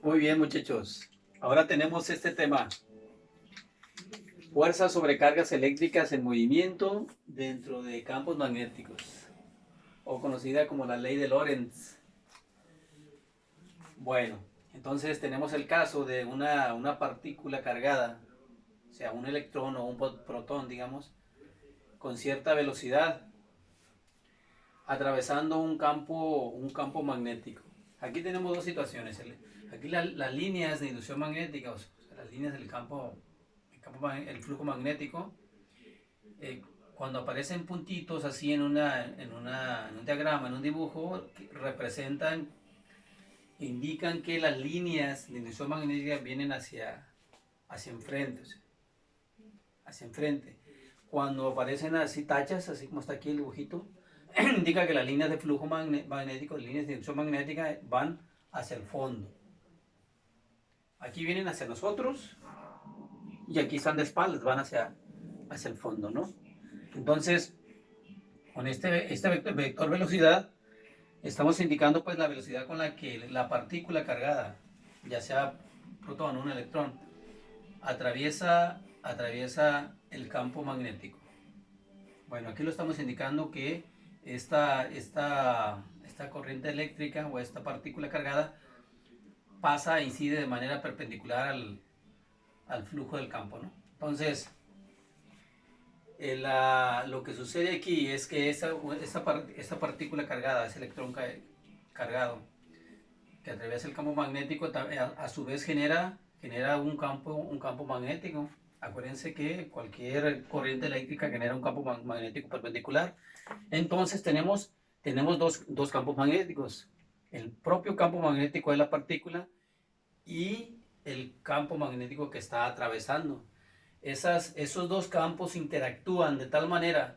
Muy bien, muchachos. Ahora tenemos este tema. Fuerzas sobre cargas eléctricas en movimiento dentro de campos magnéticos, o conocida como la ley de Lorentz. Bueno, entonces tenemos el caso de una partícula cargada, o sea, un electrón o un protón, digamos, con cierta velocidad, atravesando un campo magnético. Aquí tenemos dos situaciones. Aquí las líneas de inducción magnética, o sea, las líneas del el flujo magnético, eh, cuando aparecen puntitos así en un diagrama, en un dibujo, indican que las líneas de inducción magnética vienen hacia enfrente, o sea, hacia enfrente. Cuando aparecen así tachas, así como está aquí el dibujito, indica que las líneas de flujo magnético, líneas de inducción magnética, van hacia el fondo. Aquí vienen hacia nosotros y aquí están de espaldas, van hacia el fondo, ¿no? Entonces, con este vector velocidad, estamos indicando pues la velocidad con la que la partícula cargada, ya sea protón o un electrón, atraviesa el campo magnético. Bueno, aquí lo estamos indicando que esta corriente eléctrica o esta partícula cargada incide de manera perpendicular al flujo del campo, ¿no? Entonces, lo que sucede aquí es que esta partícula cargada, ese electrón cargado, que atraviesa el campo magnético, a su vez genera un campo magnético. Acuérdense que cualquier corriente eléctrica genera un campo magnético perpendicular. Entonces tenemos dos campos magnéticos. El propio campo magnético de la partícula y el campo magnético que está atravesando. Esos dos campos interactúan de tal manera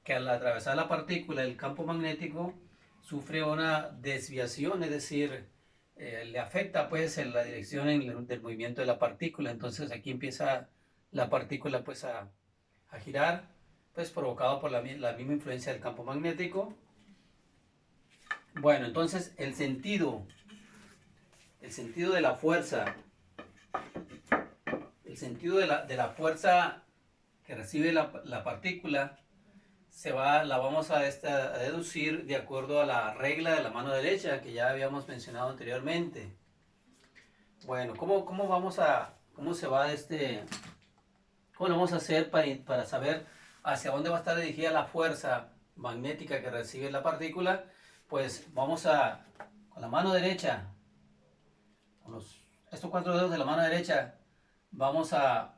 que al atravesar la partícula, el campo magnético sufre una desviación, es decir, le afecta pues en la dirección del movimiento de la partícula. Entonces aquí empieza la partícula pues a girar, pues provocado por la misma influencia del campo magnético. Bueno, entonces el sentido de la fuerza, de la fuerza que recibe la partícula, la vamos a deducir de acuerdo a la regla de la mano derecha que ya habíamos mencionado anteriormente. Bueno, ¿cómo lo vamos a hacer para saber hacia dónde va a estar dirigida la fuerza magnética que recibe la partícula? Pues con la mano derecha, estos 4 dedos de la mano derecha, vamos a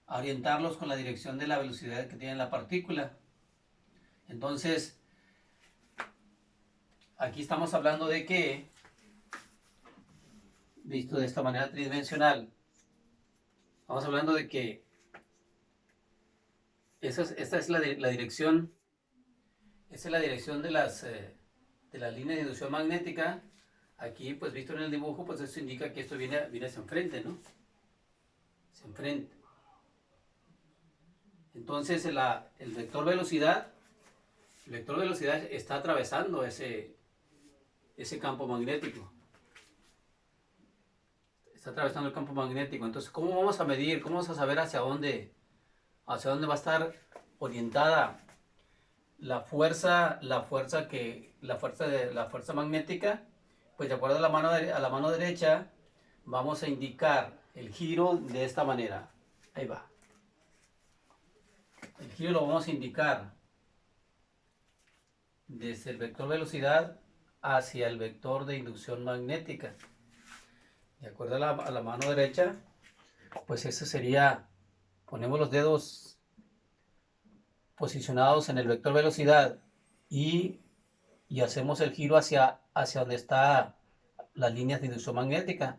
orientarlos con la dirección de la velocidad que tiene la partícula. Entonces, aquí estamos hablando de que, visto de esta manera tridimensional, estamos hablando de que esta es la dirección, esta es la dirección de las líneas de inducción magnética. Aquí, pues visto en el dibujo, pues esto indica que esto viene hacia enfrente, ¿no? Hacia enfrente. Entonces, el vector velocidad está atravesando ese campo magnético. Está atravesando el campo magnético. Entonces, ¿cómo vamos a medir? ¿Cómo vamos a saber hacia dónde va a estar orientada la fuerza magnética? Pues de acuerdo a la mano derecha, vamos a indicar el giro de esta manera. Ahí va. El giro lo vamos a indicar desde el vector velocidad hacia el vector de inducción magnética. De acuerdo a la mano derecha, pues ese sería, ponemos los dedos posicionados en el vector velocidad y hacemos el giro hacia donde está las líneas de inducción magnética,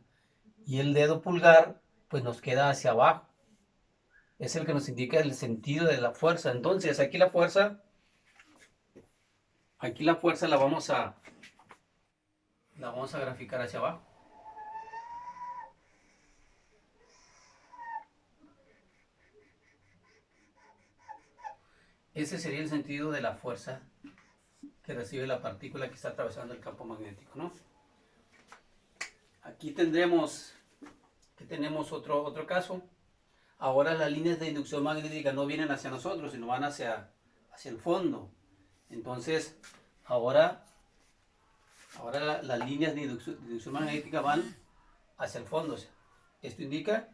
y el dedo pulgar pues nos queda hacia abajo, es el que nos indica el sentido de la fuerza. Entonces aquí la fuerza la vamos a graficar hacia abajo. Ese sería el sentido de la fuerza que recibe la partícula que está atravesando el campo magnético, ¿no? aquí tendremos, que tenemos otro caso. Ahora las líneas de inducción magnética no vienen hacia nosotros, sino van hacia el fondo. Entonces, ahora las líneas de inducción magnética van hacia el fondo. O sea, esto indica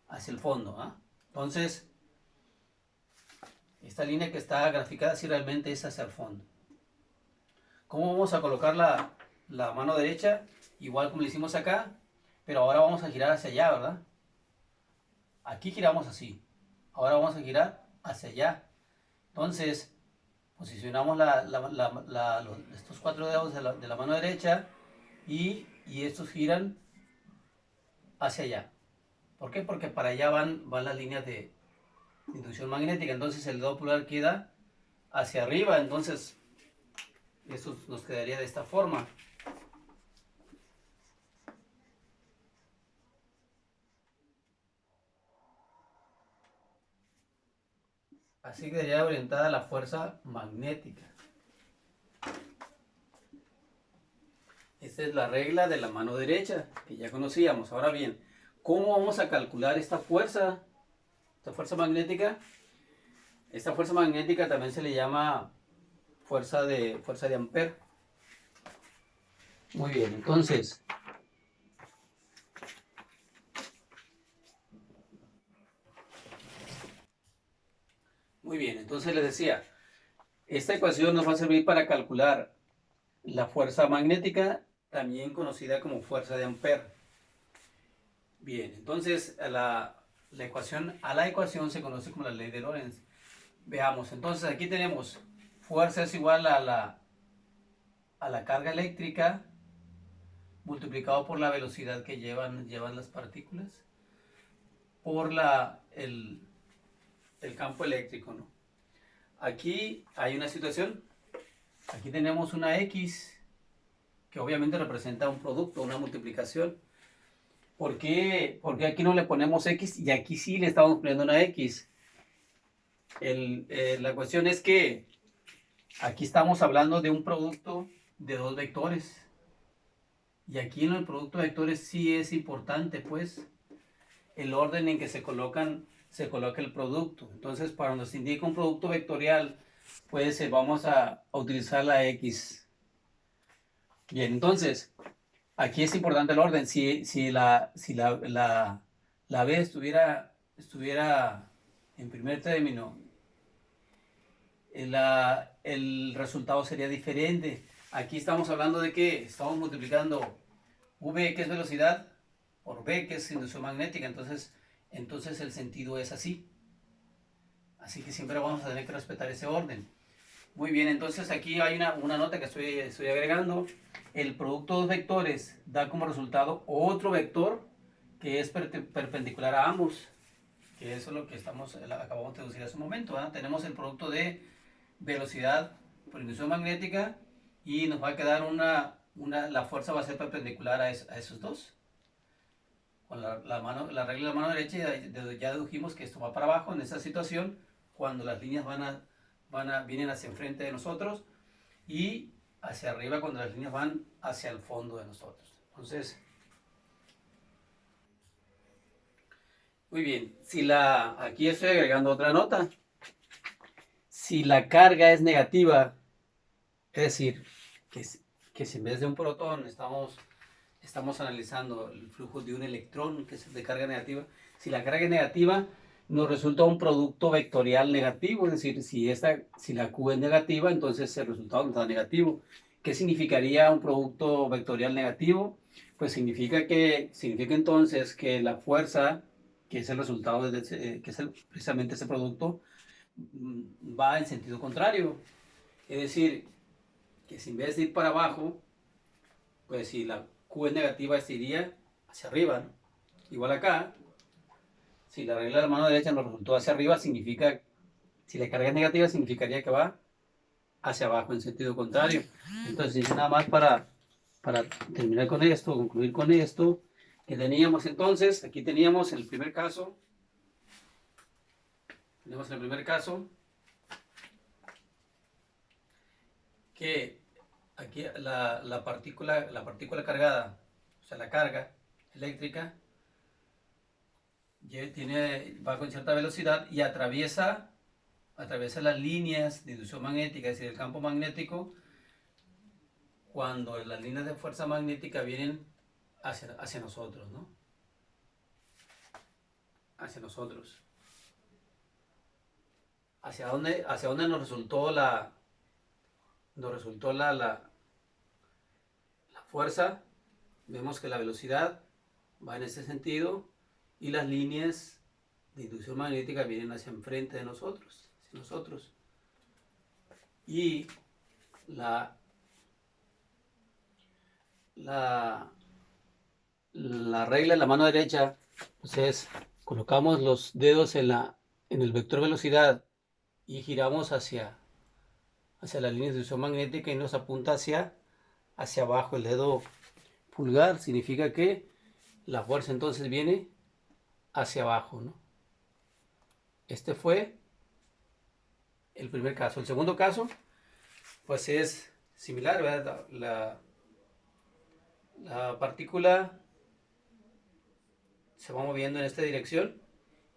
hacia el fondo. ¿Ah? Entonces, esta línea que está graficada así realmente es hacia el fondo. ¿Cómo vamos a colocar la mano derecha? Igual como lo hicimos acá, pero ahora vamos a girar hacia allá, ¿verdad? Aquí giramos así. Ahora vamos a girar hacia allá. Entonces, posicionamos estos 4 dedos de la mano derecha y estos giran hacia allá. ¿Por qué? Porque para allá van las líneas de inducción magnética. Entonces el dedo pulgar queda hacia arriba. Entonces eso nos quedaría de esta forma. Así quedaría orientada la fuerza magnética. Esta es la regla de la mano derecha que ya conocíamos. Ahora bien, ¿cómo vamos a calcular esta fuerza magnética? Esta fuerza magnética también se le llama fuerza de Ampère. Muy bien, entonces les decía, esta ecuación nos va a servir para calcular la fuerza magnética, también conocida como fuerza de Ampère. Bien, entonces a la ecuación se conoce como la ley de Lorentz. Veamos, entonces aquí tenemos fuerza es igual a la carga eléctrica multiplicado por la velocidad que llevan las partículas por el campo eléctrico, ¿no? Aquí hay una situación, aquí tenemos una X que obviamente representa un producto, una multiplicación. ¿Por qué aquí no le ponemos X y aquí sí le estamos poniendo una X? La cuestión es que aquí estamos hablando de un producto de dos vectores. Y aquí en el producto de vectores sí es importante, pues, el orden en que se coloca el producto. Entonces, para nos indica un producto vectorial, pues vamos a utilizar la X. Bien, entonces, aquí es importante el orden. Si la B estuviera en primer término, el resultado sería diferente. Aquí estamos hablando de que estamos multiplicando V, que es velocidad, por B, que es inducción magnética. Entonces el sentido es así. Así que siempre vamos a tener que respetar ese orden. Muy bien, entonces aquí hay una nota que estoy agregando. El producto de dos vectores da como resultado otro vector que es perpendicular a ambos. Que eso es lo que acabamos de deducir hace un momento. ¿Verdad? Tenemos el producto de velocidad por inducción magnética y nos va a quedar la fuerza va a ser perpendicular a esos dos. Con la regla de la mano derecha ya dedujimos que esto va para abajo en esa situación cuando las líneas vienen hacia enfrente de nosotros y hacia arriba cuando las líneas van hacia el fondo de nosotros. Entonces, muy bien, aquí estoy agregando otra nota. Si la carga es negativa, es decir, que si en vez de un protón estamos analizando el flujo de un electrón que es de carga negativa, si la carga es negativa, nos resulta un producto vectorial negativo, es decir, si la Q es negativa, entonces el resultado nos da negativo. ¿Qué significaría un producto vectorial negativo? Pues significa entonces que la fuerza, que es el resultado, precisamente ese producto, va en sentido contrario. Es decir, que si en vez de ir para abajo, pues si la Q es negativa, este iría hacia arriba, ¿no? Igual acá, si la regla de la mano derecha nos resultó hacia arriba, si la carga es negativa, significaría que va hacia abajo en sentido contrario. Entonces, nada más para terminar con esto, concluir con esto, que teníamos entonces, aquí teníamos el primer caso, que aquí la partícula cargada, o sea, la carga, eléctrica va con cierta velocidad y atraviesa las líneas de inducción magnética, es decir, el campo magnético, cuando las líneas de fuerza magnética vienen hacia nosotros, ¿no? Hacia nosotros. ¿Hacia dónde nos resultó la fuerza? Vemos que la velocidad va en este sentido y las líneas de inducción magnética vienen hacia enfrente de nosotros, hacia nosotros. Y la regla de la mano derecha, pues es, colocamos los dedos en el vector velocidad y giramos hacia la línea de inducción magnética y nos apunta hacia abajo. El dedo pulgar significa que la fuerza entonces viene hacia abajo, ¿no? Este fue el primer caso. El segundo caso, pues es similar, ¿verdad? La partícula se va moviendo en esta dirección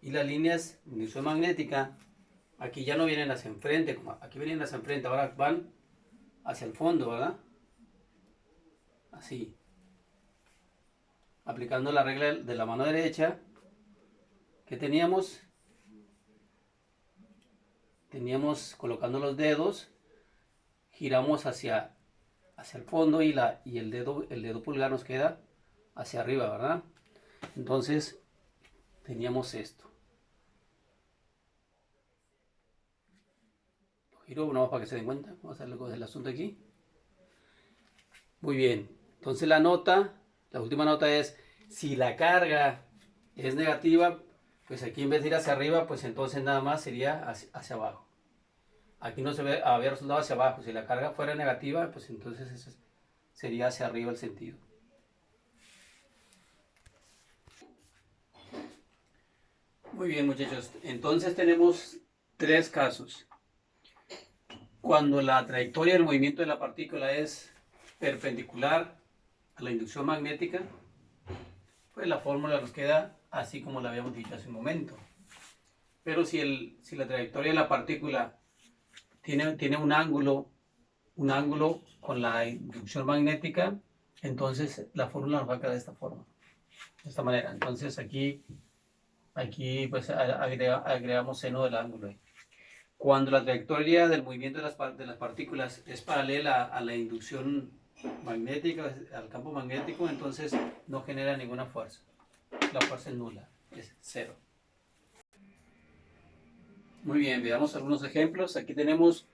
y las líneas de inducción magnética aquí ya no vienen hacia enfrente, como aquí vienen hacia enfrente, ahora van hacia el fondo, ¿verdad? Así. Aplicando la regla de la mano derecha, que teníamos colocando los dedos, giramos hacia el fondo y el dedo pulgar nos queda hacia arriba, ¿verdad? Entonces teníamos esto. Lo giro una vez para que se den cuenta. Vamos a hacer el asunto aquí. Muy bien. Entonces la última nota es, si la carga es negativa, pues aquí en vez de ir hacia arriba, pues entonces nada más sería hacia abajo. Aquí no se había resultado hacia abajo. Si la carga fuera negativa, pues entonces eso sería hacia arriba el sentido. Muy bien, muchachos. Entonces tenemos tres casos. Cuando la trayectoria del movimiento de la partícula es perpendicular a la inducción magnética, pues la fórmula nos queda así como la habíamos dicho hace un momento. Pero si la trayectoria de la partícula tiene un ángulo con la inducción magnética, entonces la fórmula nos va a quedar de esta forma, de esta manera. Entonces aquí pues agregamos seno del ángulo. Cuando la trayectoria del movimiento de las partículas es paralela a la inducción magnética, al campo magnético, entonces no genera ninguna fuerza. La fuerza es nula, es cero. Muy bien, veamos algunos ejemplos. Aquí tenemos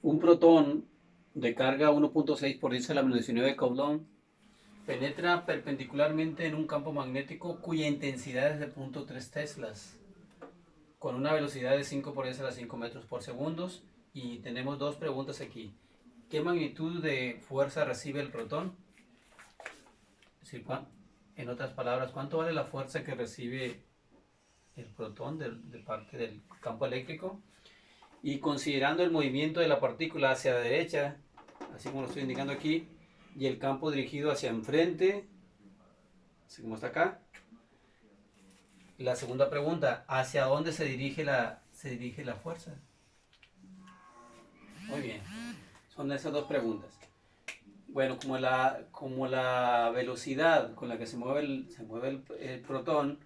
un protón de carga 1.6 por 10 a la menos 19 Coulomb. Penetra perpendicularmente en un campo magnético cuya intensidad es de 0.3 teslas, con una velocidad de 5 por 10 a la 5 metros por segundo. Y tenemos dos preguntas aquí. ¿Qué magnitud de fuerza recibe el protón? Es decir, en otras palabras, ¿cuánto vale la fuerza que recibe el protón de parte del campo eléctrico? Y considerando el movimiento de la partícula hacia la derecha, así como lo estoy indicando aquí, y el campo dirigido hacia enfrente, así como está acá. La segunda pregunta, ¿hacia dónde se dirige la fuerza? Muy bien, son esas dos preguntas. Bueno, como la velocidad con la que se mueve el protón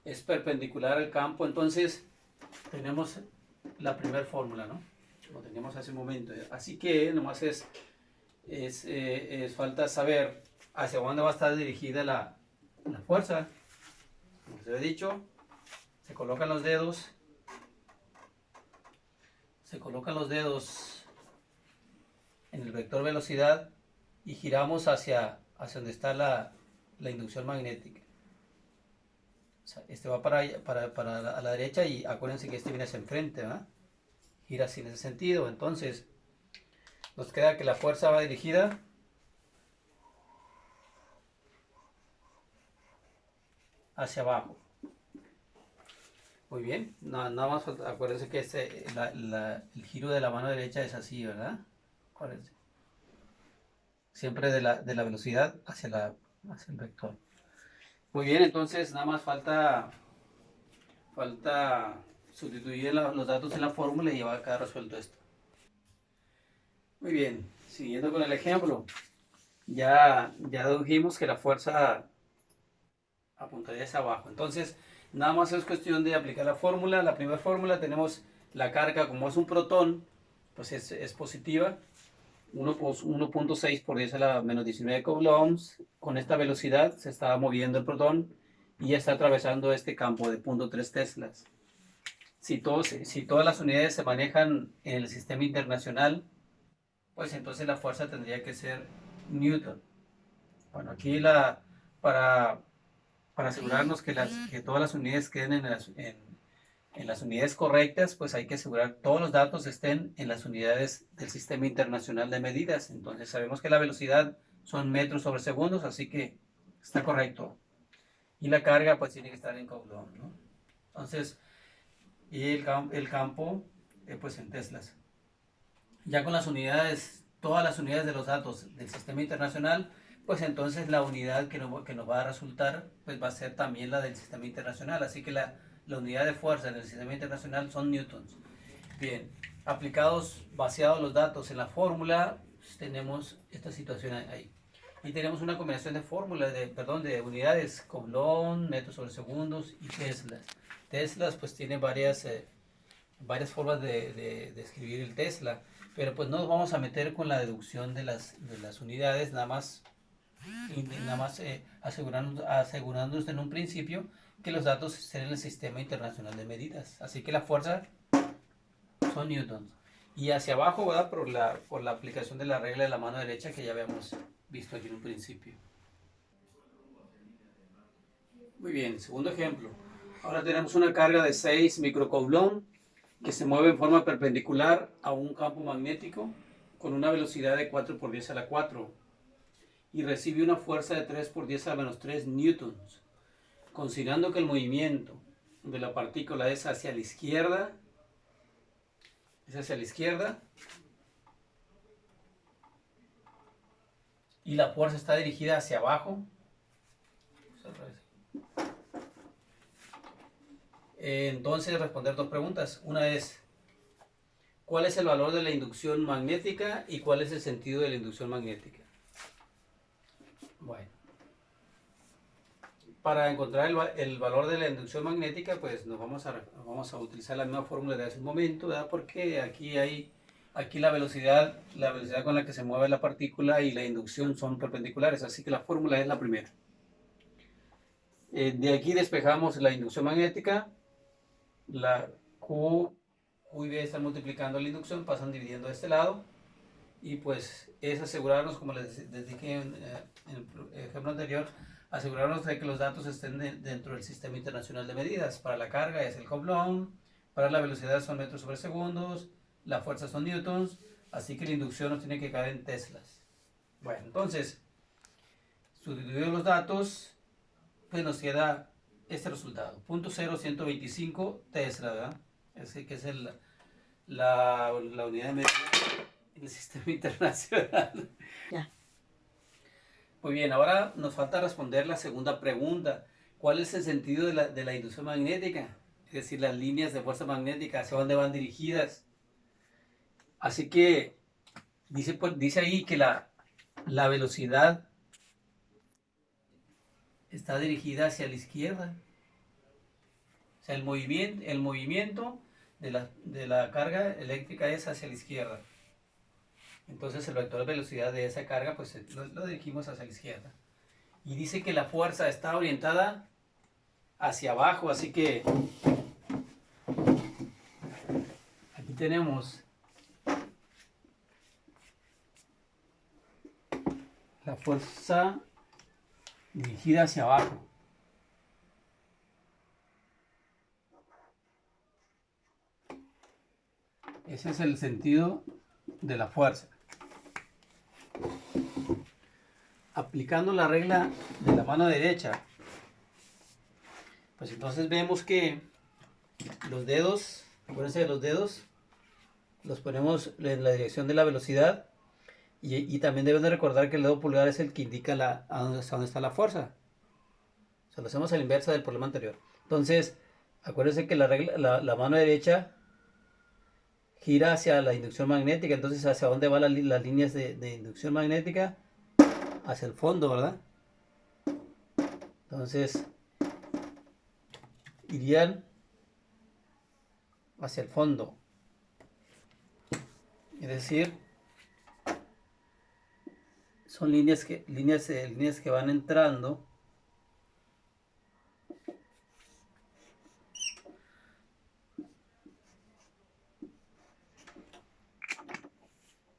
es perpendicular al campo, entonces tenemos la primera fórmula, ¿no? Como teníamos hace un momento. Así que nomás es falta saber hacia dónde va a estar dirigida la fuerza. Como les he dicho, se colocan los dedos en el vector velocidad y giramos hacia donde está la inducción magnética. O sea, este va a la derecha y acuérdense que este viene hacia enfrente, ¿verdad? Gira así en ese sentido. Entonces nos queda que la fuerza va dirigida hacia abajo. Muy bien, nada más acuérdense que el giro de la mano derecha es así, ¿verdad? Acuérdense. Siempre de la velocidad hacia el vector. Muy bien, entonces nada más falta sustituir los datos en la fórmula y ya va a quedar resuelto esto. Muy bien, siguiendo con el ejemplo, ya dedujimos que la fuerza apuntaría hacia abajo. Entonces, nada más es cuestión de aplicar la fórmula. La primera fórmula tenemos la carga, como es un protón, pues es positiva. 1.6 por 10 a la menos 19 coulombs. Con esta velocidad se está moviendo el protón y está atravesando este campo de 0.3 teslas. Si todas las unidades se manejan en el sistema internacional, pues entonces la fuerza tendría que ser Newton. Bueno, aquí para, para asegurarnos que todas las unidades queden en las unidades correctas, pues hay que asegurar que todos los datos estén en las unidades del Sistema Internacional de Medidas. Entonces sabemos que la velocidad son metros sobre segundos, así que está correcto. Y la carga pues tiene que estar en Coulomb, ¿no? Entonces, y el campo pues en teslas. Ya con las unidades, todas las unidades de los datos del Sistema Internacional, pues entonces la unidad que nos va a resultar pues va a ser también la del Sistema Internacional. Así que la unidad de fuerza en el Sistema Internacional son newtons. Bien, vaciados los datos en la fórmula, pues tenemos esta situación ahí. Y tenemos una combinación de fórmulas, de unidades, Coulomb, metros sobre segundos y teslas. Teslas pues tiene varias formas de escribir el Tesla, pero pues no nos vamos a meter con la deducción de las unidades, nada más asegurándonos en un principio que los datos estén en el Sistema Internacional de Medidas. Así que la fuerza son newtons. Y hacia abajo, ¿verdad? Por la aplicación de la regla de la mano derecha que ya habíamos visto aquí en un principio. Muy bien, segundo ejemplo. Ahora tenemos una carga de 6 microcoulomb que se mueve en forma perpendicular a un campo magnético con una velocidad de 4 por 10 a la 4 y recibe una fuerza de 3 por 10 a la menos 3 newtons. Considerando que el movimiento de la partícula es hacia la izquierda, y la fuerza está dirigida hacia abajo, entonces responder dos preguntas. Una es, ¿cuál es el valor de la inducción magnética y cuál es el sentido de la inducción magnética? Bueno, para encontrar el valor de la inducción magnética, pues vamos a utilizar la misma fórmula de hace un momento, ¿verdad? Porque aquí la velocidad con la que se mueve la partícula y la inducción son perpendiculares, así que la fórmula es la primera. De aquí despejamos la inducción magnética, la Q y B están multiplicando la inducción, pasan dividiendo de este lado, y pues es asegurarnos, como les dije en el ejemplo anterior, asegurarnos de que los datos estén dentro del Sistema Internacional de Medidas. Para la carga es el Coulomb, para la velocidad son metros sobre segundos, la fuerza son newtons, así que la inducción nos tiene que caer en teslas. Bueno, entonces, sustituidos los datos, pues nos queda este resultado, 0.0125 Tesla, ¿verdad? Así que es la unidad de medida en el Sistema Internacional. Ya. Muy bien, ahora nos falta responder la segunda pregunta. ¿Cuál es el sentido de la inducción magnética? Es decir, las líneas de fuerza magnética, ¿hacia dónde van dirigidas? Así que dice ahí que la velocidad está dirigida hacia la izquierda. O sea, el movimiento de la carga eléctrica es hacia la izquierda. Entonces el vector de velocidad de esa carga pues lo dirigimos hacia la izquierda. Y dice que la fuerza está orientada hacia abajo, así que aquí tenemos la fuerza dirigida hacia abajo. Ese es el sentido de la fuerza. Aplicando la regla de la mano derecha, pues entonces vemos que los dedos, acuérdense de los dedos, los ponemos en la dirección de la velocidad y también deben de recordar que el dedo pulgar es el que indica hasta dónde está la fuerza. O sea, lo hacemos a la inversa del problema anterior. Entonces, acuérdense que la mano derecha gira hacia la inducción magnética. Entonces, ¿hacia dónde van las líneas de inducción magnética? Hacia el fondo, ¿verdad? Entonces, irían hacia el fondo. Es decir, son líneas que van entrando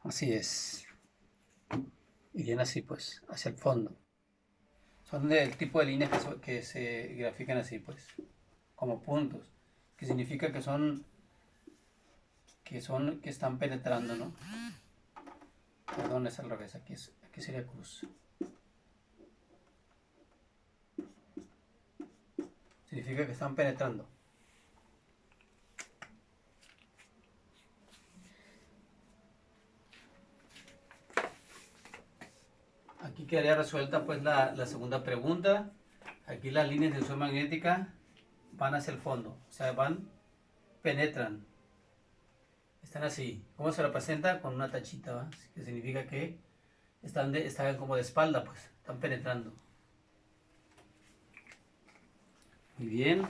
así es, irían así pues, hacia el fondo. Son del tipo de líneas que se grafican así pues, como puntos, que significa que están penetrando, ¿no? Perdón, es al revés, aquí sería cruz. Significa que están penetrando. Aquí quedaría resuelta pues la segunda pregunta. Aquí las líneas de inducción magnética van hacia el fondo, o sea, penetran. Están así. ¿Cómo se representa? Con una tachita, ¿va? Que significa que están como de espalda, pues, están penetrando. Muy bien.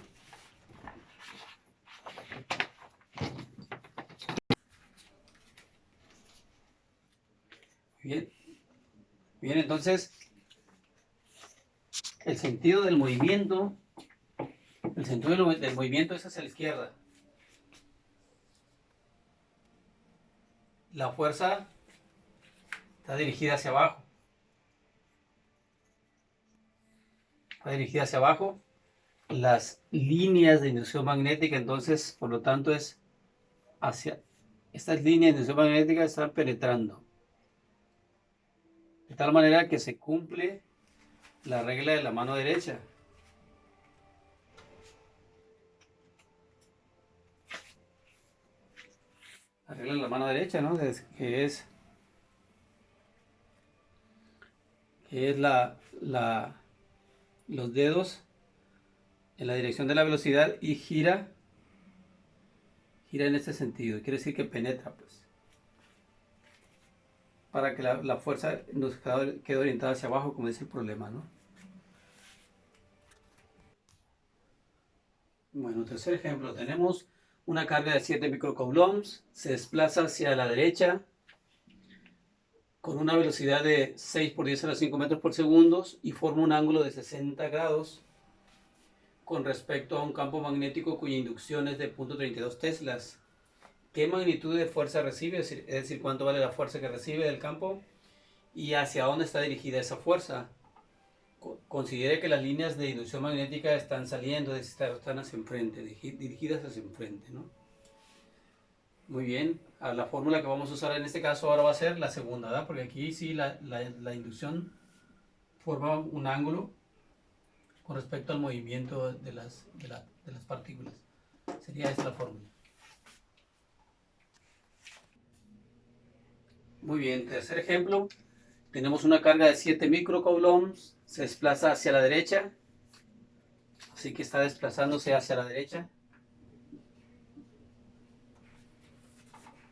Bien. Bien, entonces, el sentido del movimiento es hacia la izquierda. La fuerza está dirigida hacia abajo. Está dirigida hacia abajo. Las líneas de inducción magnética, entonces, por lo tanto, es hacia... Estas líneas de inducción magnética están penetrando. De tal manera que se cumple la regla de la mano derecha. La regla de la mano derecha, ¿no? Que es los dedos en la dirección de la velocidad y gira en este sentido. Quiere decir que penetra, pues. Para que la fuerza nos quede orientada hacia abajo, como dice el problema, ¿no? Bueno, tercer ejemplo. Tenemos una carga de 7 microcoulombs. Se desplaza hacia la derecha con una velocidad de 6 por 10 a la 5 metros por segundo y forma un ángulo de 60 grados con respecto a un campo magnético cuya inducción es de 0.32 teslas. ¿Qué magnitud de fuerza recibe? Es decir, cuánto vale la fuerza que recibe del campo y hacia dónde está dirigida esa fuerza. Considere que las líneas de inducción magnética están saliendo, están hacia enfrente, dirigidas hacia enfrente, ¿no? Muy bien, la fórmula que vamos a usar en este caso ahora va a ser la segunda, ¿verdad? Porque aquí sí la inducción forma un ángulo con respecto al movimiento de las partículas. Sería esta la fórmula. Muy bien, tercer ejemplo. Tenemos una carga de 7 microcoulombs, se desplaza hacia la derecha, así que está desplazándose hacia la derecha,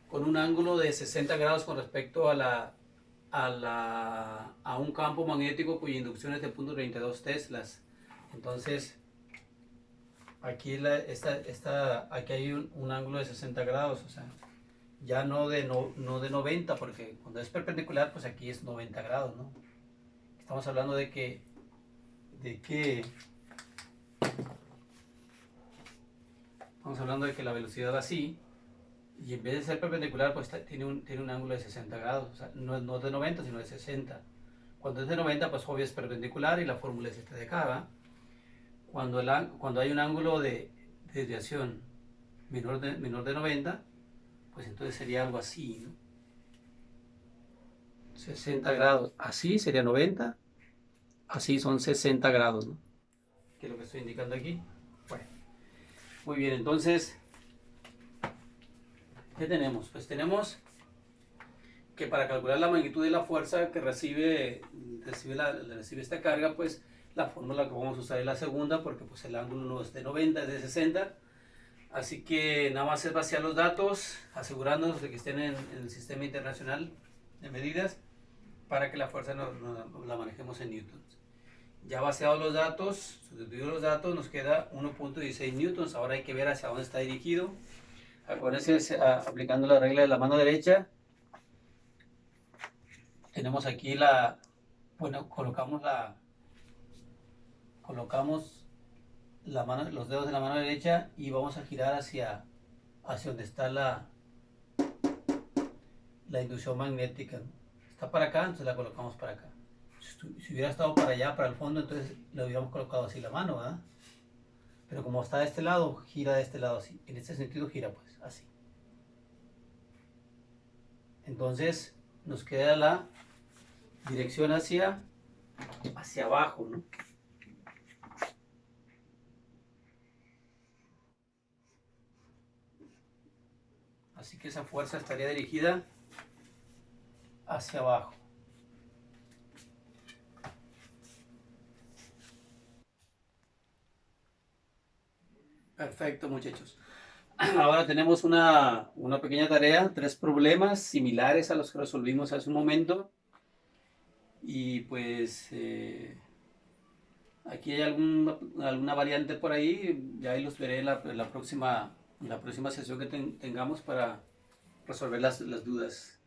con un ángulo de 60 grados con respecto a un campo magnético cuya inducción es de 0.32 teslas. Entonces, aquí, aquí hay un ángulo de 60 grados, o sea, ya no de 90, porque cuando es perpendicular, pues aquí es 90 grados, ¿no? Estamos hablando de que la velocidad va así, y en vez de ser perpendicular, pues tiene un ángulo de 60 grados, o sea, no es de 90, sino de 60. Cuando es de 90, pues obvio es perpendicular y la fórmula es esta de acá, ¿va? Cuando hay un ángulo de desviación menor de 90, pues entonces sería algo así, ¿no? 60 grados, así sería 90, así son 60 grados, ¿no? ¿Qué es lo que estoy indicando aquí? Bueno, muy bien, entonces, ¿qué tenemos? Pues tenemos que para calcular la magnitud de la fuerza que recibe esta carga, pues La fórmula que vamos a usar es la segunda porque pues el ángulo no es de 90, es de 60. Así que nada más es vaciar los datos, asegurándonos de que estén en el sistema internacional de medidas para que la fuerza la manejemos en newtons. Ya vaciados los datos, sustituidos los datos, nos queda 1.16 newtons. Ahora hay que ver hacia dónde está dirigido. Acuérdense, aplicando la regla de la mano derecha, tenemos aquí colocamos los dedos de la mano derecha y vamos a girar hacia donde está la inducción magnética. Está para acá, entonces la colocamos para acá. Si hubiera estado para allá, para el fondo, entonces le hubiéramos colocado así la mano, ¿verdad? Pero como está de este lado, gira de este lado así. En este sentido gira pues así. Entonces nos queda la dirección hacia abajo, ¿no? Así que esa fuerza estaría dirigida hacia abajo. Perfecto, muchachos. Ahora tenemos una pequeña tarea, 3 problemas similares a los que resolvimos hace un momento. Y pues aquí hay alguna variante por ahí, ya ahí los veré en la próxima sesión que tengamos para resolver las dudas.